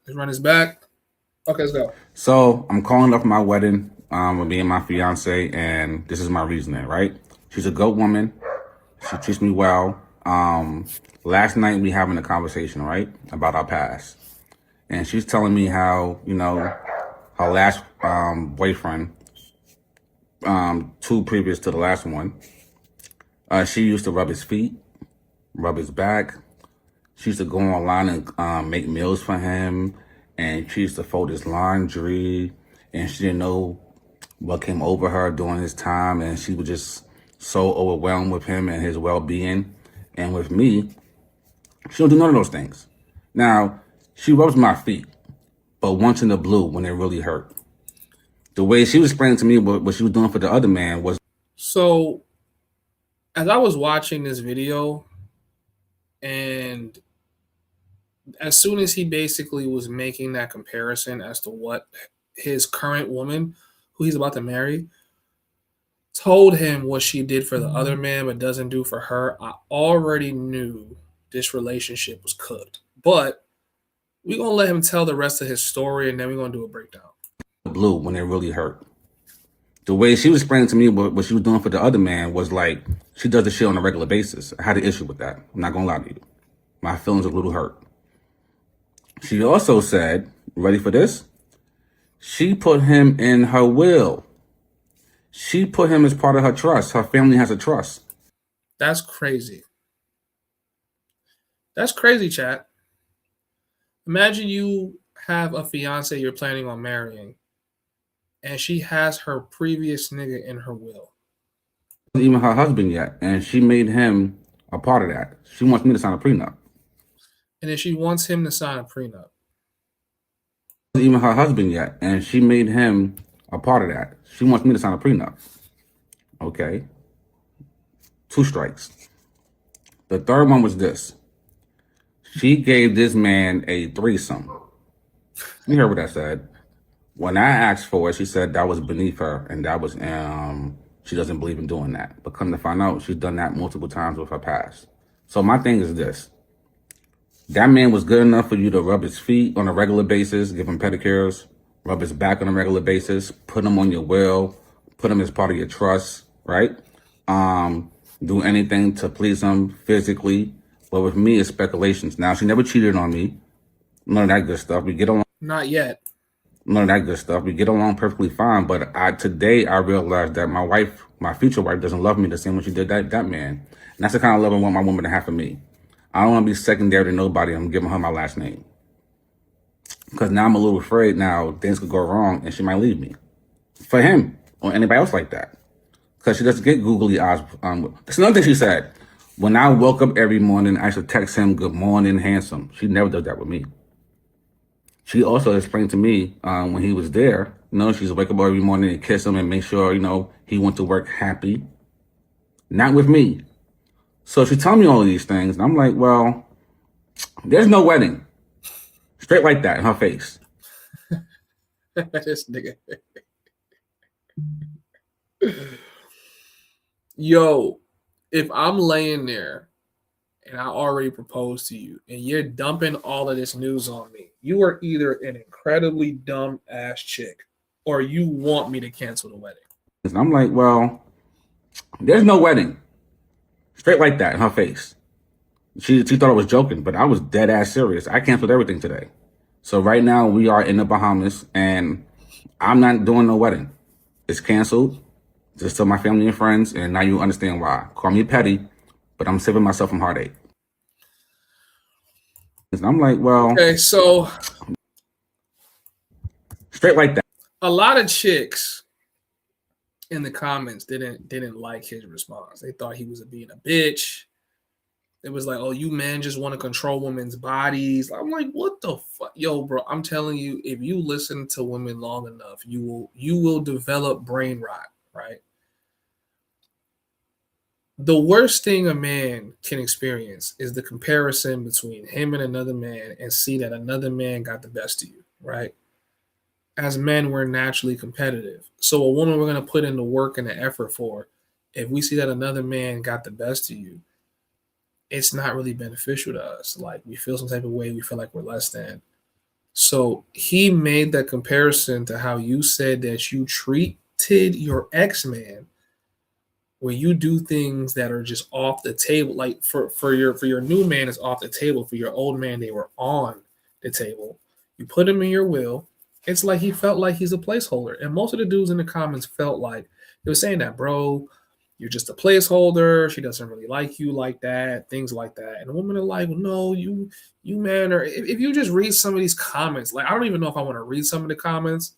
Let's run this back. Okay, let's go. So I'm calling up my wedding with me and my fiance, and this is my reasoning, right? She's a good woman. She treats me well. Last night we having a conversation, right, about our past, and she's telling me how her last boyfriend, two previous to the last one, she used to rub his feet, rub his back. She used to go online and make meals for him, and she used to fold his laundry, and she didn't know what came over her during his time, and she was just so overwhelmed with him and his well-being. And with me, she don't do none of those things. Now, she rubs my feet, but once in the blue when it really hurt. The way she was explaining to me what she was doing for the other man was So, as I was watching this video, and as soon as he basically was making that comparison as to what his current woman, who he's about to marry, told him what she did for the other man but doesn't do for her, I already knew this relationship was cooked. But we're going to let him tell the rest of his story and then we're going to do a breakdown. blue when it really hurt. The way she was explaining to me what she was doing for the other man was like she does the shit on a regular basis. I had an issue with that. I'm not gonna lie to you. My feelings were a little hurt. She also said, ready for this? She put him in her will. She put him as part of her trust. Her family has a trust. That's crazy. That's crazy, chat. Imagine you have a fiance you're planning on marrying, and she has her previous nigga in her will. Wasn't even her husband yet, and she made him a part of that. She wants me to sign a prenup. And then she wants him to sign a prenup. Wasn't even her husband yet, and she made him a part of that. She wants me to sign a prenup. Okay. Two strikes. The third one was this. She gave this man a threesome. You heard what I said. When I asked for it, she said that was beneath her and that was she doesn't believe in doing that. But come to find out, she's done that multiple times with her past. So my thing is this. That man was good enough for you to rub his feet on a regular basis, give him pedicures, rub his back on a regular basis, put him on your will, put him as part of your trust, right? Do anything to please him physically. But with me, it's speculations. Now, she never cheated on me. None of that good stuff. We get along. Not yet. None of that good stuff. We get along perfectly fine. But today I realized that my wife, my future wife, doesn't love me the same way she did that man. And that's the kind of love I want my woman to have for me. I don't want to be secondary to nobody. I'm giving her my last name. Because now I'm a little afraid now things could go wrong and she might leave me. For him or anybody else like that. Because she doesn't get googly eyes. That's another thing she said. When I woke up every morning, I should text him, good morning, handsome. She never does that with me. She also explained to me when he was there, she's wake up every morning and kiss him and make sure, he went to work happy. Not with me. So she told me all of these things. And I'm like, well, there's no wedding. Straight like that in her face. This nigga. Yo, if I'm laying there and I already proposed to you and you're dumping all of this news on me, you are either an incredibly dumb ass chick or you want me to cancel the wedding. And I'm like, well, there's no wedding. Straight like that in her face. She thought I was joking, but I was dead ass serious. I canceled everything today. So right now we are in the Bahamas and I'm not doing no wedding. It's canceled. Just to my family and friends, and now you understand why. Call me petty, but I'm saving myself from heartache. And I'm like, well, Okay, so straight like that. a lot of chicks in the comments didn't like his response. They thought he was being a bitch. It was like, oh, you men just want to control women's bodies. I'm like, what the fuck, yo, bro? I'm telling you, if you listen to women long enough, you will develop brain rot, right? The worst thing a man can experience is the comparison between him and another man and see that another man got the best of you, right? As men, we're naturally competitive. So a woman we're going to put in the work and the effort for, if we see that another man got the best of you, it's not really beneficial to us. Like we feel some type of way, we feel like we're less than. So he made that comparison to how you said that you treated your ex-man, where you do things that are just off the table. Like for your new man is off the table. For your old man, they were on the table. You put him in your will. It's like he felt like he's a placeholder. And most of the dudes in the comments felt like they were saying that, bro, you're just a placeholder. She doesn't really like you like that, things like that. And the women are like, no, you man, or if you just read some of these comments, like I don't even know if I want to read some of the comments.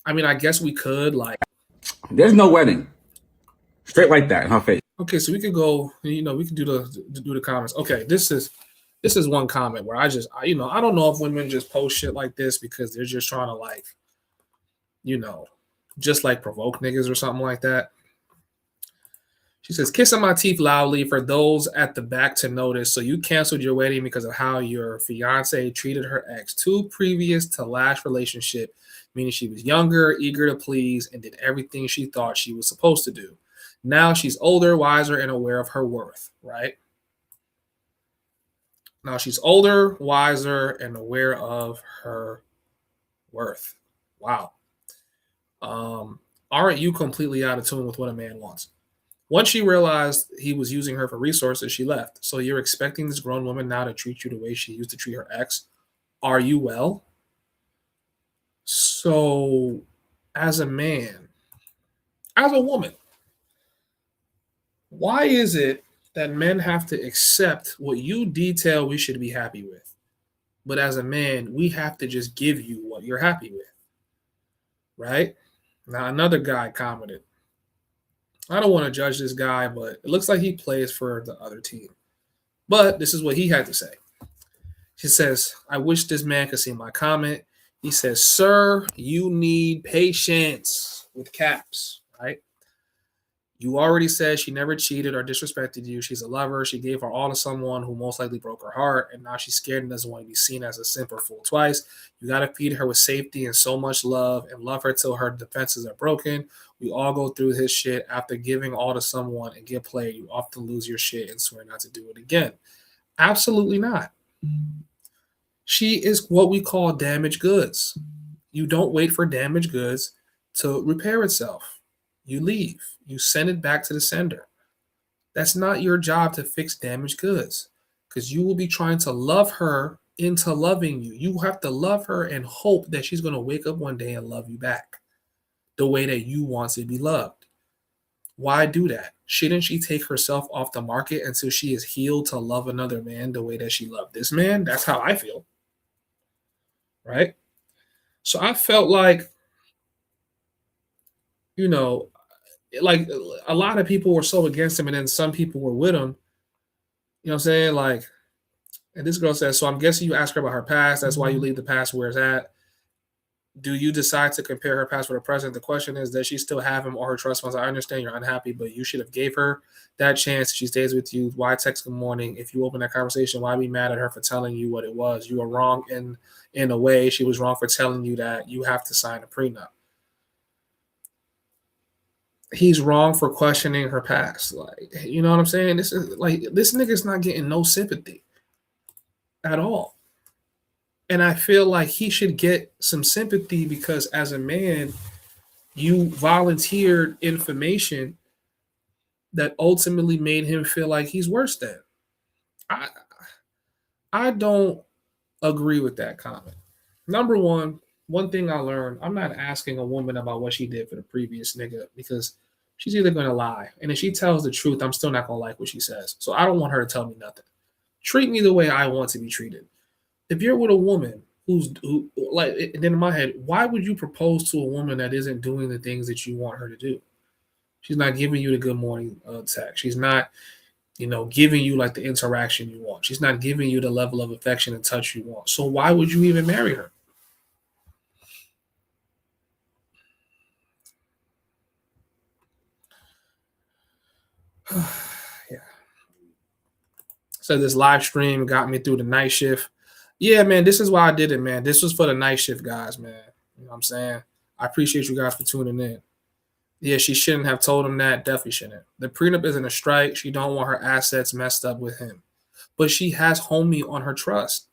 I mean, I guess we could, like, There's no wedding. Straight like that in her face. okay, so we could go, we could do the comments. Okay, this is one comment where I don't know if women just post shit like this because they're just trying to like, you know, just like provoke niggas or something like that. She says, kissing my teeth loudly for those at the back to notice. So you canceled your wedding because of how your fiance treated her ex. Two previous to last relationship, meaning she was younger, eager to please, and did everything she thought she was supposed to do. Now she's older, wiser, and aware of her worth, right? Now she's older, wiser, and aware of her worth. Wow. Aren't you completely out of tune with what a man wants? Once she realized he was using her for resources, she left. So you're expecting this grown woman now to treat you the way she used to treat her ex? Are you well? So, as a man, as a woman, why is it that men have to accept what you detail we should be happy with? But as a man, we have to just give you what you're happy with, right? Now, another guy commented, I don't want to judge this guy, but it looks like he plays for the other team. But this is what he had to say. He says, I wish this man could see my comment. He says, sir, you need patience with caps, right? You already said she never cheated or disrespected you. She's a lover. She gave her all to someone who most likely broke her heart, and now she's scared and doesn't want to be seen as a simp or fool twice. You got to feed her with safety and so much love and love her till her defenses are broken. We all go through this shit. After giving all to someone and get played, you often lose your shit and swear not to do it again. Absolutely not. She is what we call damaged goods. You don't wait for damaged goods to repair itself. You leave. You send it back to the sender. That's not your job to fix damaged goods because you will be trying to love her into loving you. You have to love her and hope that she's going to wake up one day and love you back the way that you want to be loved. Why do that? Shouldn't she take herself off the market until she is healed to love another man the way that she loved this man? That's how I feel. Right? So I felt like, like a lot of people were so against him and then some people were with him. You know what I'm saying? Like, and this girl says, so I'm guessing you ask her about her past. That's why you leave the past where it's at. Do you decide to compare her past with her present? The question is, does she still have him or her trust funds? I understand you're unhappy, but you should have gave her that chance. She stays with you. Why text good morning? If you open that conversation, why be mad at her for telling you what it was? You were wrong in a way. She was wrong for telling you that you have to sign a prenup. He's wrong for questioning her past. Like, you know what I'm saying? This is like this nigga's not getting no sympathy at all. And I feel like he should get some sympathy because as a man, you volunteered information that ultimately made him feel like he's worse than. I I don't agree with that comment. Number one thing I learned, I'm not asking a woman about what she did for the previous nigga because she's either gonna lie. And if she tells the truth, I'm still not gonna like what she says. So I don't want her to tell me nothing. Treat me the way I want to be treated. If you're with a woman who like, and then in my head, why would you propose to a woman that isn't doing the things that you want her to do? She's not giving you the good morning text. She's not, giving you like the interaction you want. She's not giving you the level of affection and touch you want. So why would you even marry her? Yeah. So this live stream got me through the night shift. Yeah, man, this is why I did it, man. This was for the night shift guys, man. You know what I'm saying? I appreciate you guys for tuning in. Yeah, she shouldn't have told him that. Definitely shouldn't. The prenup isn't a strike. She don't want her assets messed up with him. But she has homie on her trust.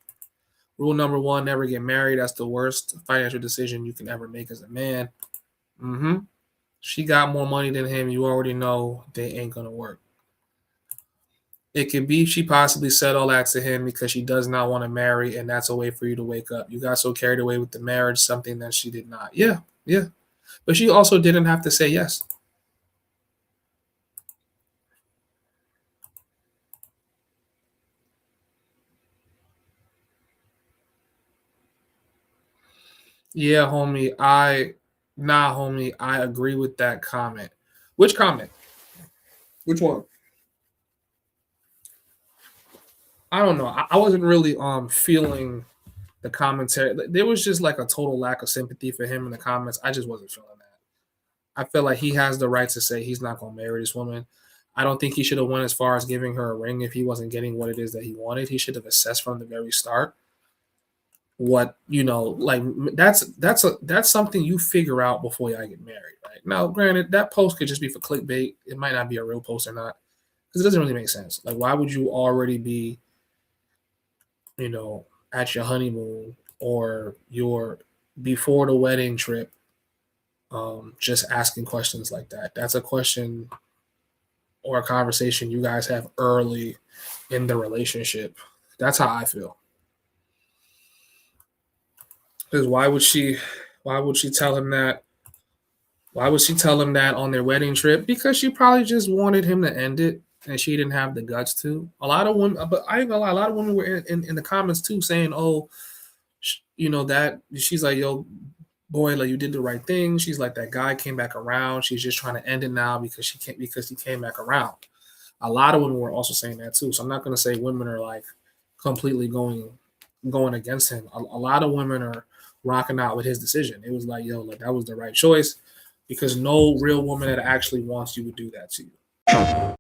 Rule number one: never get married. That's the worst financial decision you can ever make as a man. Mm-hmm. She got more money than him. You already know they ain't gonna work. It could be she possibly said all that to him because she does not want to marry, and that's a way for you to wake up. You got so carried away with the marriage, something that she did not. Yeah, yeah. But she also didn't have to say yes. Yeah, homie. Homie. I agree with that comment. Which comment? Which one? I don't know. I wasn't really feeling the commentary. There was just like a total lack of sympathy for him in the comments. I just wasn't feeling that. I feel like he has the right to say he's not going to marry this woman. I don't think he should have went as far as giving her a ring if he wasn't getting what it is that he wanted. He should have assessed from the very start what like that's something you figure out before y'all get married, right? Now, granted, that post could just be for clickbait. It might not be a real post or not because it doesn't really make sense. Like, why would you already be, at your honeymoon or your before the wedding trip, just asking questions like that? That's a question or a conversation you guys have early in the relationship. That's how I feel. Because why would she tell him that? Why would she tell him that on their wedding trip? Because she probably just wanted him to end it and she didn't have the guts to. A lot of women, but I ain't gonna lie, a lot of women were in the comments too saying, oh, that she's like, yo, boy, like you did the right thing. She's like, that guy came back around. She's just trying to end it now because he came back around. A lot of women were also saying that too. So I'm not gonna say women are like completely going against him. A lot of women are rocking out with his decision. It was like, yo, like that was the right choice because no real woman that actually wants you would do that to you.